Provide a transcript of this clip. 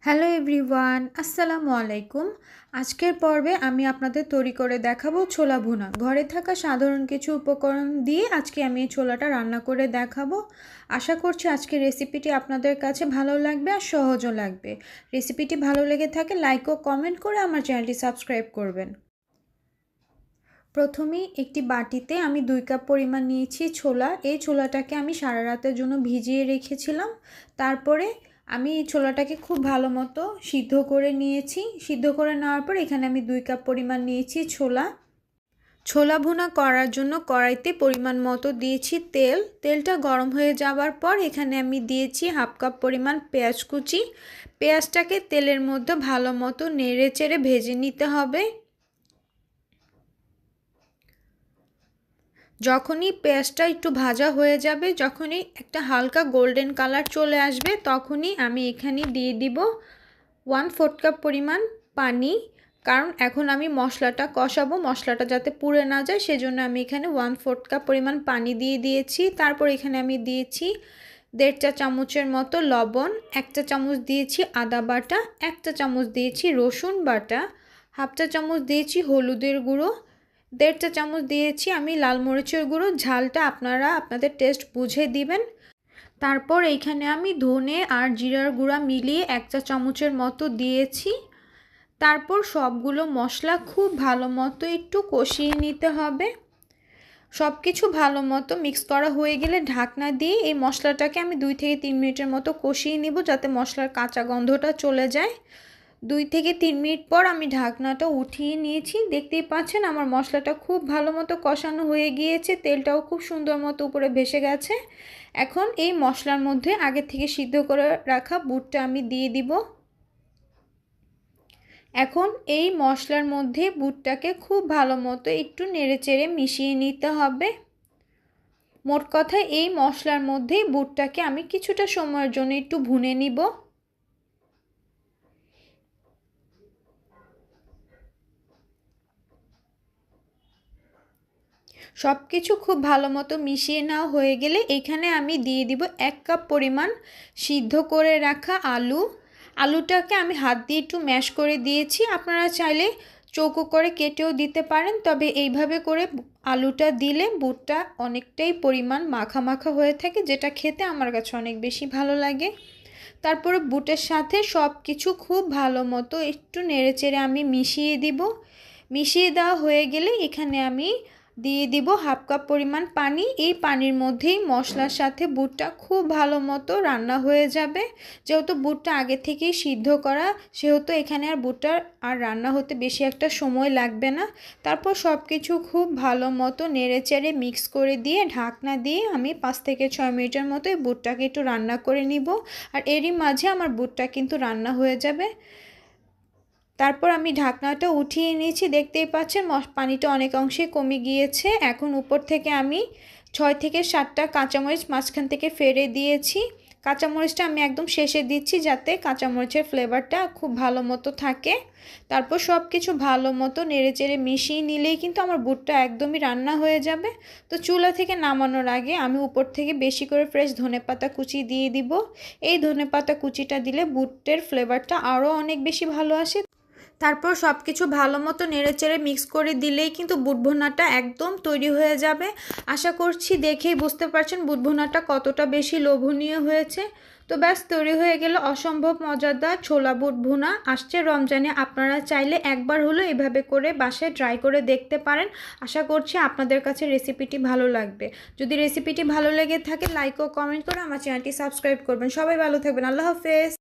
Hello everyone, আসসালামু আলাইকুম। আজকের পর্বে আমি আপনাদের তৈরি করে দেখাবো ছোলা ভুনা। ঘরে থাকা সাধারণ কিছু উপকরণ দিয়ে আজকে আমি এই ছোলাটা রান্না করে দেখাবো। আশা করছি আজকের রেসিপিটি আপনাদের কাছে ভালো লাগবে আর সহজও লাগবে। রেসিপিটি ভালো লেগে থাকে লাইক ও কমেন্ট করে আমার চ্যানেলটি সাবস্ক্রাইব করবেন। প্রথমেই একটি বাটিতে আমি 2 কাপ পরিমাণ নিয়েছি ছোলা। এই ছোলাটাকে আমি সারা রাতের জন্য ভিজিয়ে রেখেছিলাম। তারপরে আমি এই ছোলাটাকে খুব ভালো মতো সিদ্ধ করে নিয়েছি। সিদ্ধ করে নেওয়ার পর এখানে আমি 2 কাপ পরিমাণ নিয়েছি ছোলা। ছোলা ভুনা করার জন্য কড়াইতে পরিমাণ মতো দিয়েছি তেল। তেলটা গরম হয়ে যাওয়ার পর এখানে আমি দিয়েছি হাফ কাপ পরিমাণ পেঁয়াজ কুচি। পেঁয়াজটাকে তেলের মধ্যে ভালো মতো নেড়ে চেড়ে ভেজে নিতে হবে। যখনই পেঁয়াজটা একটু ভাজা হয়ে যাবে, যখনই একটা হালকা গোল্ডেন কালার চলে আসবে, তখনই আমি এখানে দিয়ে দিব 1/4 কাপ পরিমাণ পানি। কারণ এখন আমি মশলাটা কষাবো, মশলাটা যাতে পুড়ে না যায় সেজন্য আমি এখানে 1/4 কাপ পরিমাণ পানি দিয়ে দিয়েছি। তারপর এখানে আমি দিয়েছি 1.5 চা চামচের মতো লবণ, 1 চা চামচ দিয়েছি আদা বাটা, 1 চা চামচ দিয়েছি রসুন বাটা, হাফ চা চামচ দিয়েছি হলুদের গুঁড়ো, 1.5 চা চামচ দিয়েছি আমি লাল মরিচের গুঁড়ো। ঝালটা আপনারা আপনাদের টেস্ট বুঝে দিবেন। তারপর এইখানে আমি ধনে আর জিরার গুঁড়া মিলিয়ে 1 চা চামচের মতো দিয়েছি। তারপর সবগুলো মশলা খুব ভালো মতো একটু কষিয়ে নিতে হবে। সব কিছু ভালো মতো মিক্স করা হয়ে গেলে ঢাকনা দিয়ে এই মশলাটাকে আমি 2 থেকে 3 মিনিটের মতো কষিয়ে নিব, যাতে মশলার কাঁচা গন্ধটা চলে যায়। 2 থেকে 3 মিনিট পর আমি ঢাকনাটা উঠিয়ে নিয়েছি। দেখতেই পাচ্ছেন আমার মশলাটা খুব ভালো মতো কষানো হয়ে গিয়েছে, তেলটাও খুব সুন্দর মতো উপরে ভেসে গেছে। এখন এই মশলার মধ্যে আগে থেকে সিদ্ধ করে রাখা বুটটা আমি দিয়ে দিব। এখন এই মশলার মধ্যে বুটটাকে খুব ভালো মতো একটু নেড়েচেড়ে মিশিয়ে নিতে হবে। মোট কথা এই মশলার মধ্যেই বুটটাকে আমি কিছুটা সময়ের জন্য একটু ভুনে নিব। সব কিছু খুব ভালো মতো মিশিয়ে নেওয়া হয়ে গেলে এখানে আমি দিয়ে দিব 1 কাপ পরিমাণ সিদ্ধ করে রাখা আলু। আলুটাকে আমি হাত দিয়ে একটু ম্যাশ করে দিয়েছি। আপনারা চাইলে চৌকো করে কেটেও দিতে পারেন, তবে এইভাবে করে আলুটা দিলে বুটটা অনেকটাই পরিমাণ মাখা মাখা হয়ে থাকে, যেটা খেতে আমার কাছে অনেক বেশি ভালো লাগে। তারপরে বুটের সাথে সব কিছু খুব ভালো মতো একটু নেড়েচেড়ে আমি মিশিয়ে দিব। মিশিয়ে দেওয়া হয়ে গেলে এখানে আমি দিয়ে দিব হাফ কাপ পরিমাণ পানি। এই পানির মধ্যেই মশলার সাথে বুটটা খুব ভালো মতো রান্না হয়ে যাবে। যেহেতু বুটটা আগে থেকেই সিদ্ধ করা, সেহেতু এখানে আর বুটটা আর রান্না হতে বেশি একটা সময় লাগবে না। তারপর সব কিছু খুব ভালো মতো নেড়েচেড়ে মিক্স করে দিয়ে ঢাকনা দিয়ে আমি 5 থেকে 6 মিনিটের মতো এই বুটটাকে একটু রান্না করে নিব। আর এরই মাঝে আমার বুটটা কিন্তু রান্না হয়ে যাবে। তারপর আমি ঢাকনাটা উঠিয়ে নিয়েছি। দেখতেই পাচ্ছেন পানিটা অনেক অংশে কমে গিয়েছে। এখন উপর থেকে আমি 6 থেকে 7টা কাঁচামরিচ মাঝখান থেকে ফেলে দিয়েছি। কাঁচামরিচটা আমি একদম শেষে দিচ্ছি, যাতে কাঁচামরিচের ফ্লেভারটা খুব ভালো মতো থাকে। তারপর সব কিছু ভালো মতো নেড়েচেড়ে মিশিয়ে নিলেই কিন্তু আমার বুটটা একদমই রান্না হয়ে যাবে। তো চুলা থেকে নামানোর আগে আমি উপর থেকে বেশি করে ফ্রেশ ধনেপাতা কুচি দিয়ে দিব। এই ধনেপাতা কুচিটা দিলে বুটের ফ্লেভারটা আরও অনেক বেশি ভালো আসে। তারপর সব কিছু ভালো মতো নেড়েচেড়ে মিক্স করে দিলেই কিন্তু বুট ভুনাটা একদম তৈরি হয়ে যাবে। আশা করছি দেখেই বুঝতে পারছেন বুট ভুনাটা কতটা বেশি লোভনীয় হয়েছে। তো ব্যাস, তৈরি হয়ে গেল অসম্ভব মজাদার ছোলা বুট ভুনা। আসছে রমজানে আপনারা চাইলে একবার হলো এভাবে করে বাসায় ট্রাই করে দেখতে পারেন। আশা করছি আপনাদের কাছে রেসিপিটি ভালো লাগবে। যদি রেসিপিটি ভালো লেগে থাকে লাইক ও কমেন্ট করে আমার চ্যানেলটি সাবস্ক্রাইব করবেন। সবাই ভালো থাকবেন। আল্লাহ হাফেজ।